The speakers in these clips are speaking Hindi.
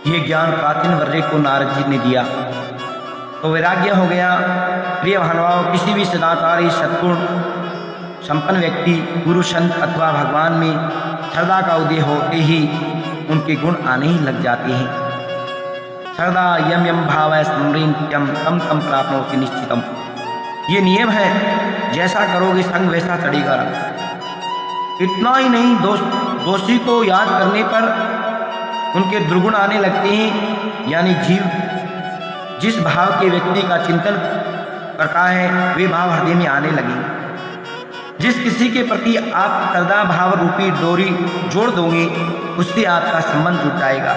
ये ज्ञान प्राचीन वर्य को नारद जी ने दिया तो वैराग्य हो गया। प्रिय भानुभाव, किसी भी सदाचारी सद्गुण संपन्न व्यक्ति गुरु संत अथवा भगवान में श्रद्धा का उदय होते ही उनके गुण आने ही लग जाते हैं। श्रद्धा यम यम भाव स्मृत्यम तम तम प्राप्नोति निश्चितम, ये नियम है, जैसा करोगे संग वैसा चढ़ेगा रंग। इतना ही नहीं, दोषी को याद करने पर उनके दुर्गुण आने लगते हैं, यानी जीव जिस भाव के व्यक्ति का चिंतन करता है वे भाव हृदय में आने लगे। जिस किसी के प्रति आप श्रद्धा भाव रूपी डोरी जोड़ दोगे उससे आपका संबंध जुट जाएगा।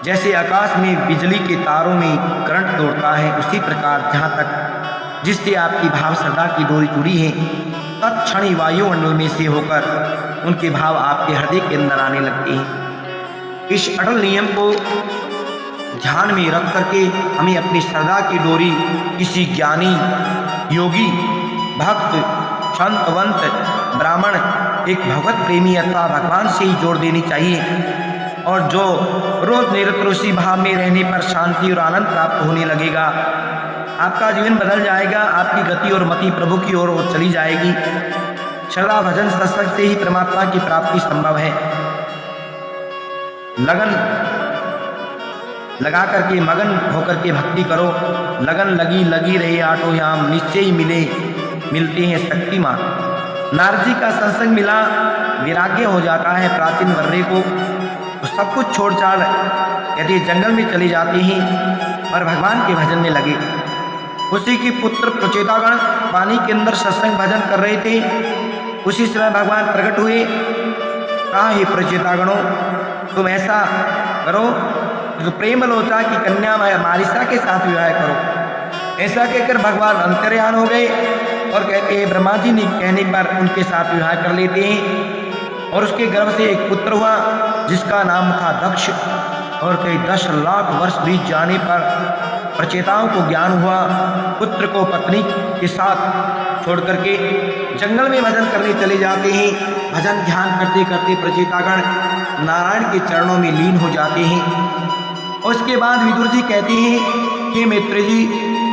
जैसे आकाश में बिजली के तारों में करंट दौड़ता है, उसी प्रकार जहाँ तक जिससे आपकी भाव श्रद्धा की डोरी जुड़ी है तत्क्षण ही वायुमंडल में से होकर उनके भाव आपके हृदय के अंदर आने लगते हैं। इस अटल नियम को ध्यान में रख करके हमें अपनी श्रद्धा की डोरी किसी ज्ञानी, योगी, भक्त, संतवंत, ब्राह्मण, एक भगवत प्रेमी अथवा भगवान से ही जोड़ देनी चाहिए। और जो रोज निरंतर उसी भाव में रहने पर शांति और आनंद प्राप्त होने लगेगा, आपका जीवन बदल जाएगा, आपकी गति और मति प्रभु की ओर चली जाएगी। श्रद्धा भजन सत्संग से ही परमात्मा की प्राप्ति संभव है। लगन लगा करके मगन होकर के भक्ति करो, लगन लगी रहे आठों याम, निश्चय ही मिलते हैं शक्तिमान। नारद जी का सत्संग मिला, वैराग्य हो जाता है प्राचीन वर्य को, तो सब कुछ छोड़ छाड़ यदि जंगल में चले जाते हैं और भगवान के भजन में लगे। उसी के पुत्र प्रचेतागण पानी के अंदर सत्संग भजन कर रहे थे, उसी समय भगवान प्रकट हुए। कहा, हे प्रचेतागणों, तुम ऐसा करो जो प्रेम लोचा की कन्या मारिसा के साथ विवाह करो। ऐसा कहकर भगवान अंतर्यान हो गए और कहते हैं ब्रह्मा जी ने कहने पर उनके साथ विवाह कर लेते हैं और उसके गर्भ से एक पुत्र हुआ जिसका नाम था दक्ष। और कई 10 लाख वर्ष बीत जाने पर प्रचेताओं को ज्ञान हुआ, पुत्र को पत्नी के साथ छोड़ करके जंगल में भजन करने चले जाते हैं। भजन ध्यान करते करते प्रचेतागण नारायण के चरणों में लीन हो जाते हैं। उसके बाद विदुर जी कहते हैं कि मित्र जी,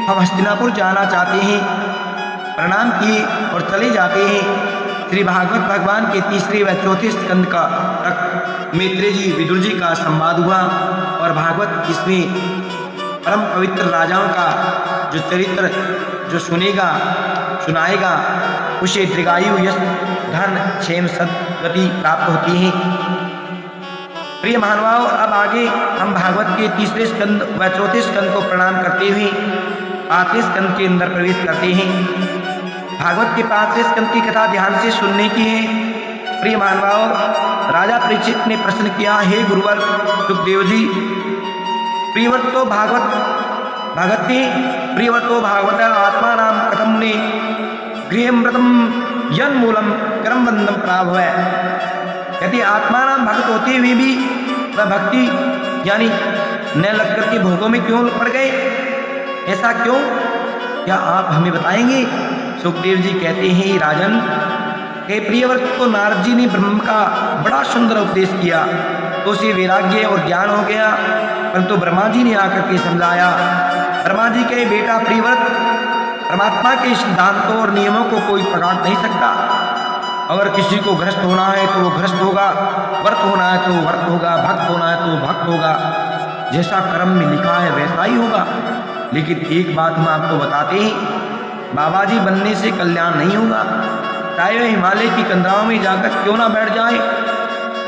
हम हस्तिनापुर जाना चाहते हैं। प्रणाम किए और चले जाते हैं। श्री भागवत भगवान के 3 व 4 स्कंद का तक मित्र जी विदुर जी का संवाद हुआ और भागवत इसमें परम पवित्र राजाओं का जो चरित्र जो सुनाएगा उसे दीर्घायु, यश, धन, क्षेम, सद्गति प्राप्त होती है। प्रिय महानुभाव, अब आगे हम भागवत के 3 स्कंद व 4 स्कंद को प्रणाम करते हुए 5वें स्कंद के अंदर प्रवेश करते हैं। भागवत के 5वें स्कंद की कथा ध्यान से सुनने की है। प्रिय महानुभाव, राजा परीक्षित ने प्रश्न किया, हे गुरुवर सुखदेव जी, प्रियवर्तो भागवत आत्मा नाम कथम ने गृहमृतम यन मूलम कर्म बंधम प्राभ है। यदि आत्मा नाम भक्त होते हुए भी वह भक्ति यानी न लग करके भोगों में क्यों पड़ गए, ऐसा क्यों, क्या आप हमें बताएंगे? सुखदेव जी कहते हैं, राजन, हे प्रियव्रत को नारद जी ने ब्रह्म का बड़ा सुंदर उपदेश किया तो उसे वैराग्य और ज्ञान हो गया, परंतु ब्रह्मा जी ने आकर के समझाया। ब्रह्मा जी कहे, बेटा प्रियव्रत, परमात्मा के सिद्धांतों और नियमों को कोई पकड़ नहीं सकता। अगर किसी को ग्रस्त होना है तो वो ग्रस्त होगा, व्रत होना है तो व्रत होगा, भक्त होना है तो भक्त होगा, जैसा कर्म में लिखा है वैसा ही होगा। लेकिन एक बात हम आपको बताते हैं, बाबा जी बनने से कल्याण नहीं होगा, चाहे वह हिमालय की कंदराओं में जाकर क्यों ना बैठ जाए।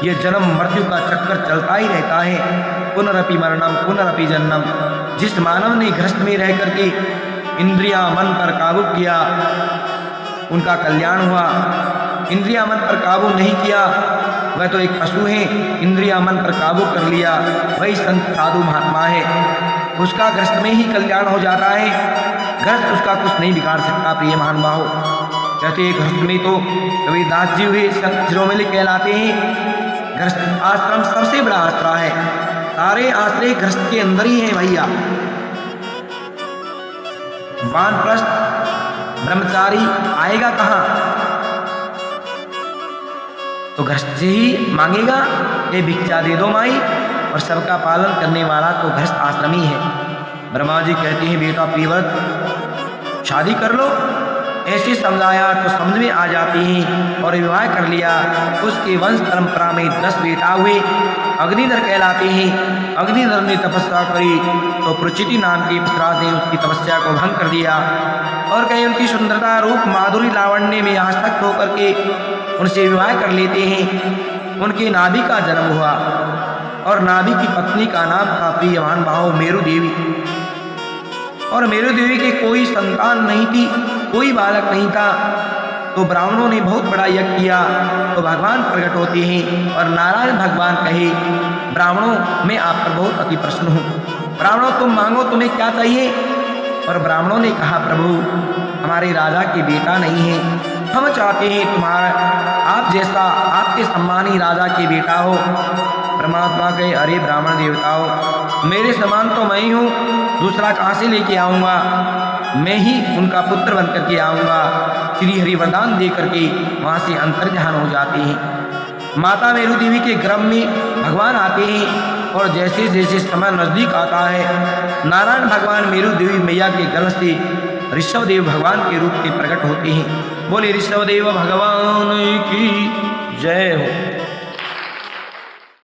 ये जन्म मृत्यु का चक्कर चलता ही रहता है, पुनरपि मरणम पुनरपि जन्म। जिस मानव ने गृहस्थ में रह करके इंद्रियां मन पर काबू किया उनका कल्याण हुआ, इंद्रिया मन पर काबू नहीं किया वह तो एक पशु है, इंद्रिया मन पर काबू कर लिया वही संत साधु महात्मा है, उसका गृहस्थ में ही कल्याण हो जाता है, गृहस्थ उसका कुछ नहीं बिगाड़ सकता। प्रिय महानुभाव, कहते गृहस्थ में तो कबीरदास जी हुए संत शिरोमणि कहलाते हैं। गृहस्थ आश्रम सबसे बड़ा आश्रय है, सारे आश्रय गृहस्थ के अंदर ही है भैया। वानप्रस्थ ब्रह्मचारी आएगा कहाँ, तो गृहस्थ से ही मांगेगा, ये भिक्षा दे दो माई, और सबका पालन करने वाला तो गृहस्थ आश्रमी है। ब्रह्मा जी कहते हैं बेटा प्रियव्रत शादी कर लो। ऐसे समझाया तो समझ में आ जाती हैं और विवाह कर लिया। उसके वंश परंपरा में 10 बेटा हुए, अग्निधर कहलाते हैं। अग्निधर ने तपस्या करी तो प्रचिति नाम के पुत्राज ने उसकी तपस्या को भंग कर दिया और कहीं उनकी सुंदरता, रूप, माधुरी, लावण्य में आसक्त होकर के उनसे विवाह कर लेते हैं। उनके नाभि का जन्म हुआ और नाभि की पत्नी का नाम था प्रियवान बाहो मेरु देवी। और मेरु देवी के कोई संतान नहीं थी, कोई बालक नहीं था। तो ब्राह्मणों ने बहुत बड़ा यज्ञ किया तो भगवान प्रकट होते हैं और नारायण भगवान कहे ब्राह्मणों मैं आप पर बहुत अति प्रसन्न हूँ। ब्राह्मणों तुम मांगो, तुम्हें क्या चाहिए? और ब्राह्मणों ने कहा प्रभु हमारे राजा के बेटा नहीं है, हम चाहते हैं तुम्हारा आप जैसा आपके सम्मानी राजा के बेटा हो। परमात्मा कहे अरे ब्राह्मण देवताओं मेरे समान तो मैं ही हूँ, दूसरा कहाँ से लेके आऊँगा? मैं ही उनका पुत्र बन करके आऊँगा। श्री हरि वरदान दे करके वहाँ से अंतर्ध्यान हो जाते हैं। माता मेरु देवी के गर्भ में भगवान आते हैं और जैसे जैसे समय नजदीक आता है नारायण भगवान मेरु देवी मैया के गर्भ से ऋषभदेव भगवान के रूप में प्रकट होते हैं। बोले ऋषभदेव भगवान की जय हो।